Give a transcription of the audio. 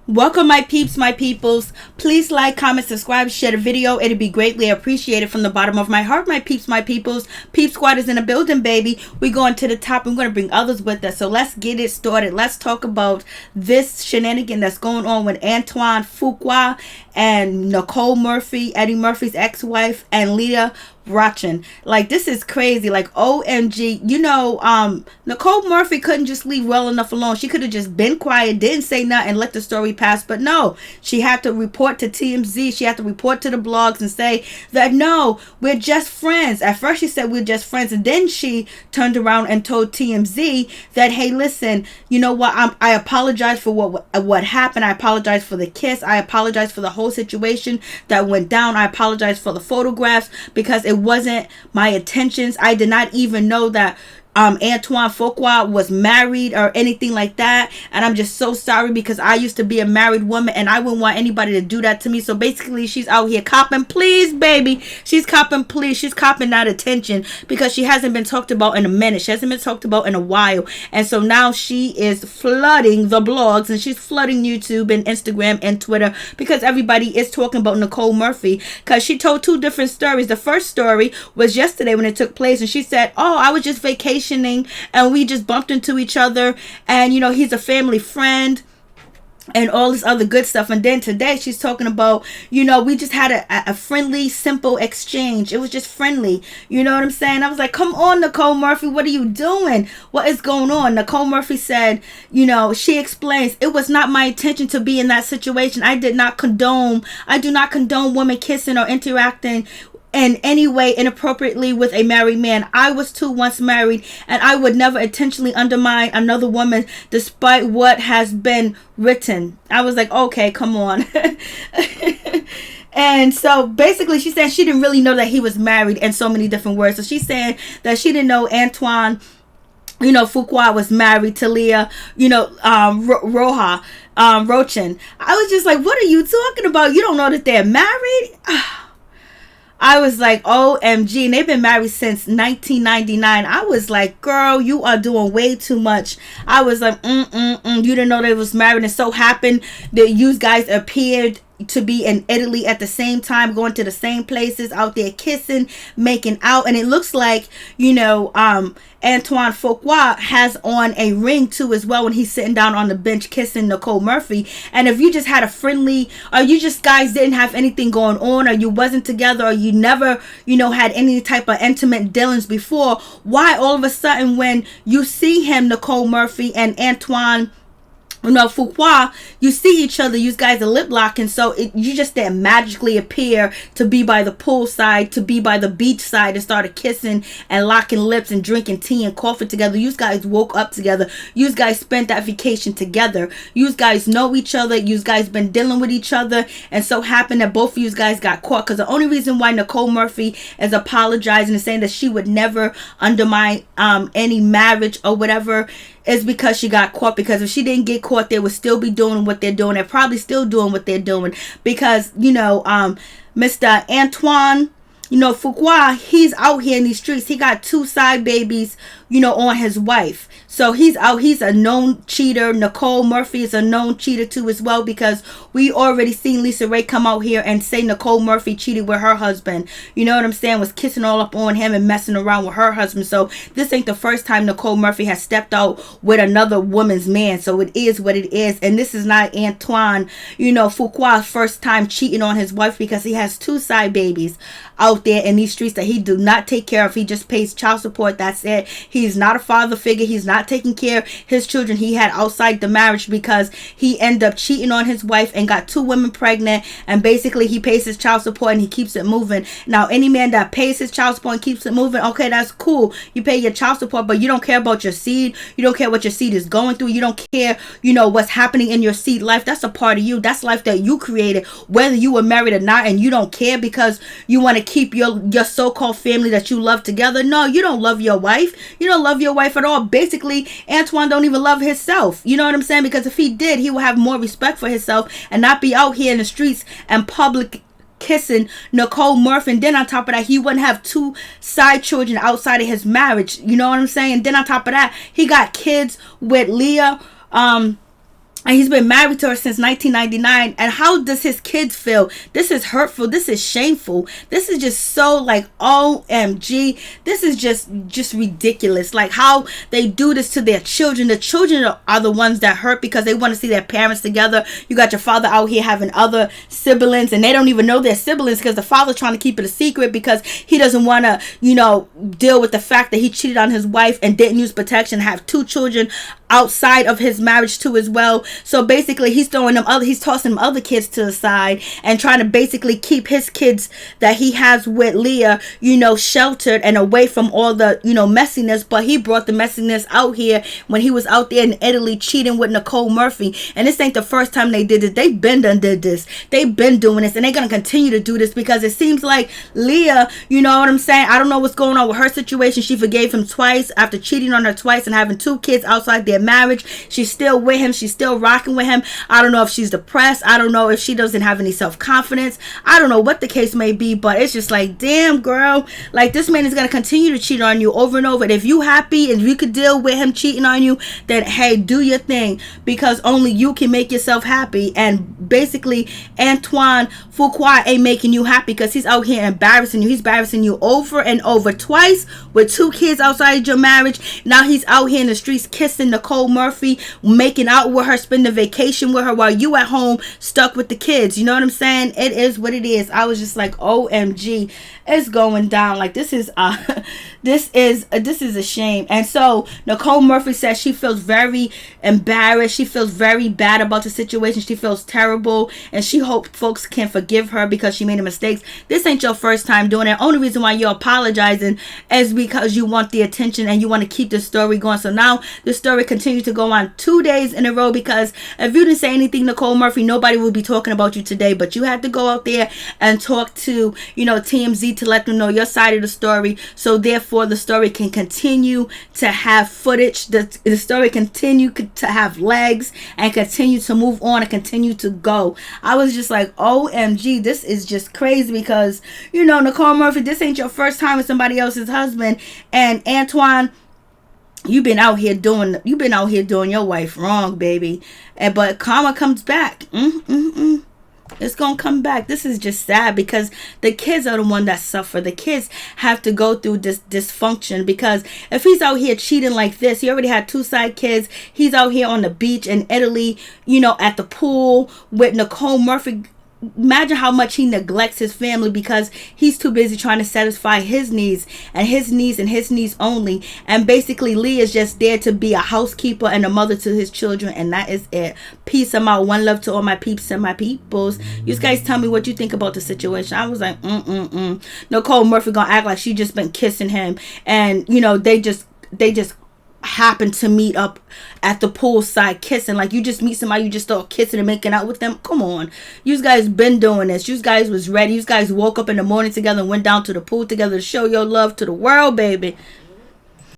Welcome, my peeps, my peoples. Please like, comment, subscribe, share the video. It'd be greatly appreciated from the bottom of my heart, my peeps, my peoples. Peep Squad is in the building, baby. We're going to the top. I'm going to bring others with us. So let's get it started. Let's talk about this shenanigan that's going on with Antoine Fuqua and Nicole Murphy, Eddie Murphy's ex-wife, and Lela. Rochon. Like, this is crazy. Like, OMG. Nicole Murphy couldn't just leave well enough alone. She could have just been quiet, didn't say nothing, and let the story pass. But no, she had to report to TMZ. She had to report to the blogs and say that, no, we're just friends. At first she said we're just friends, and then she turned around and told TMZ that, hey, listen, you know what? I apologize for what happened. I apologize for the kiss. I apologize for the whole situation that went down. I apologize for the photographs because it wasn't my intentions. I did not even know that Antoine Fuqua was married or anything like that, and I'm just so sorry because I used to be a married woman and I wouldn't want anybody to do that to me. So basically she's out here copping please, baby. She's copping please. She's copping that attention because she hasn't been talked about in a minute. She hasn't been talked about in a while, and so now she is flooding the blogs and she's flooding YouTube and Instagram and Twitter because everybody is talking about Nicole Murphy because she told two different stories. The first story was yesterday when it took place, and she said, oh, I was just vacationing and we just bumped into each other, and he's a family friend and all this other good stuff. And then today she's talking about, we just had a friendly, simple exchange. It was just friendly. You know what I'm saying? I was like, come on, Nicole Murphy, what are you doing? What is going on? Nicole Murphy said, she explains, it was not my intention to be in that situation. I do not condone women kissing or interacting in any way inappropriately with a married man. I was too once married, and I would never intentionally undermine another woman despite what has been written. I was like, okay, come on. And so basically she said she didn't really know that he was married in so many different words. So she's saying that she didn't know Antoine Fuqua was married to Lela, Rochon. I was just like, what are you talking about? You don't know that they're married? I was like, OMG, and they've been married since 1999. I was like, girl, you are doing way too much. I was like, you didn't know they was married. And so happened that you guys appeared to be in Italy at the same time, going to the same places, out there kissing, making out. And it looks like, Antoine Fuqua has on a ring too as well when he's sitting down on the bench kissing Nicole Murphy. And if you just had a friendly, or you just guys didn't have anything going on, or you wasn't together, or you never, had any type of intimate dealings before, why all of a sudden when you see him, Nicole Murphy and Antoine Fuqua, you see each other, you guys are lip locking, so you just didn't magically appear to be by the poolside, to be by the beach side, and started kissing and locking lips and drinking tea and coffee together. You guys woke up together. You guys spent that vacation together. You guys know each other. You guys been dealing with each other, and so happened that both of you guys got caught. Because the only reason why Nicole Murphy is apologizing and saying that she would never undermine any marriage or whatever is because she got caught. Because if she didn't get caught, they would still be doing what they're doing. They're probably still doing what they're doing because, Mr. Antoine, Fuqua, he's out here in these streets. He got 2 side babies, on his wife. So he's out. He's a known cheater. Nicole Murphy is a known cheater too as well, because we already seen Lisa Ray come out here and say Nicole Murphy cheated with her husband. You know what I'm saying? Was kissing all up on him and messing around with her husband. So this ain't the first time Nicole Murphy has stepped out with another woman's man. So it is what it is. And this is not Antoine, Fuqua's first time cheating on his wife, because he has 2 side babies out there in these streets that he do not take care of. He just pays child support. That's it. He's not a father figure. He's not taking care of his children he had outside the marriage, because he ended up cheating on his wife and got 2 women pregnant, and basically he pays his child support and he keeps it moving. Now, any man that pays his child support and keeps it moving, okay, that's cool. You pay your child support, but you don't care about your seed. You don't care what your seed is going through. You don't care, what's happening in your seed life. That's a part of you. That's life that you created, whether you were married or not, and you don't care because you want to keep your so-called family that you love together. No, you don't love your wife. You don't love your wife at all. Basically, Antoine don't even love himself. You know what I'm saying? Because if he did, he would have more respect for himself and not be out here in the streets and public kissing Nicole Murphy. And then on top of that, he wouldn't have 2 side children outside of his marriage. You know what I'm saying? And then on top of that, he got kids with Lela and he's been married to her since 1999. And how does his kids feel? This is hurtful. This is shameful. This is just so like OMG. This is just ridiculous. Like how they do this to their children. The children are the ones that hurt because they want to see their parents together. You got your father out here having other siblings, and they don't even know they're siblings because the father's trying to keep it a secret because he doesn't want to, deal with the fact that he cheated on his wife and didn't use protection, have 2 children outside of his marriage too as well. So basically he's tossing them other kids to the side and trying to basically keep his kids that he has with Leah, sheltered and away from all the, messiness. But he brought the messiness out here when he was out there in Italy cheating with Nicole Murphy. And this ain't the first time they did it. They've been done did this. They've been doing this, and they're going to continue to do this because it seems like Leah, you know what I'm saying? I don't know what's going on with her situation. She forgave him twice after cheating on her twice and having 2 kids outside their marriage. She's still with him. She's still rocking with him. I don't know if she's depressed. I don't know if she doesn't have any self-confidence. I don't know what the case may be, but it's just like, damn, girl, like this man is going to continue to cheat on you over and over. And if you happy and you could deal with him cheating on you, then hey, do your thing, because only you can make yourself happy. And basically Antoine Fuqua ain't making you happy because he's out here embarrassing you. He's embarrassing you over and over, twice with 2 kids outside your marriage. Now he's out here in the streets kissing Nicole Murphy, making out with her, spending vacation with her while you at home stuck with the kids. You know what I'm saying? It is what it is. I was just like, OMG, it's going down. Like this is this is a shame. And so Nicole Murphy says she feels very embarrassed. She feels very bad about the situation. She feels terrible, and she hopes folks can forgive her because she made mistakes. This ain't your first time doing it. Only reason why you're apologizing is because you want the attention and you want to keep the story going. So now the story continues to go on 2 days in a row, because if you didn't say anything, Nicole Murphy, nobody will be talking about you today. But you had to go out there and talk to, TMZ to let them know your side of the story. So therefore the story can continue to have footage. The story continue to have legs and continue to move on and continue to go. I was just like, OMG, this is just crazy because, Nicole Murphy, this ain't your first time with somebody else's husband. And Antoine, you've been out here doing your wife wrong, baby. But karma comes back. It's gonna come back. This is just sad because the kids are the one that suffer. The kids have to go through this dysfunction, because if he's out here cheating like this, he already had 2 side kids. He's out here on the beach in Italy, at the pool with Nicole Murphy. Imagine how much he neglects his family because he's too busy trying to satisfy his needs and his needs only. And basically Lee is just there to be a housekeeper and a mother to his children, and that is it. Peace. I'm out. One love to all my peeps and my peoples. You guys tell me what you think about the situation. I was like, Nicole Murphy gonna act like she just been kissing him, and they just happen to meet up at the poolside kissing. Like, you just meet somebody, you just start kissing and making out with them. Come on, you guys been doing this. You guys was ready. You guys woke up in the morning together and went down to the pool together to show your love to the world, baby.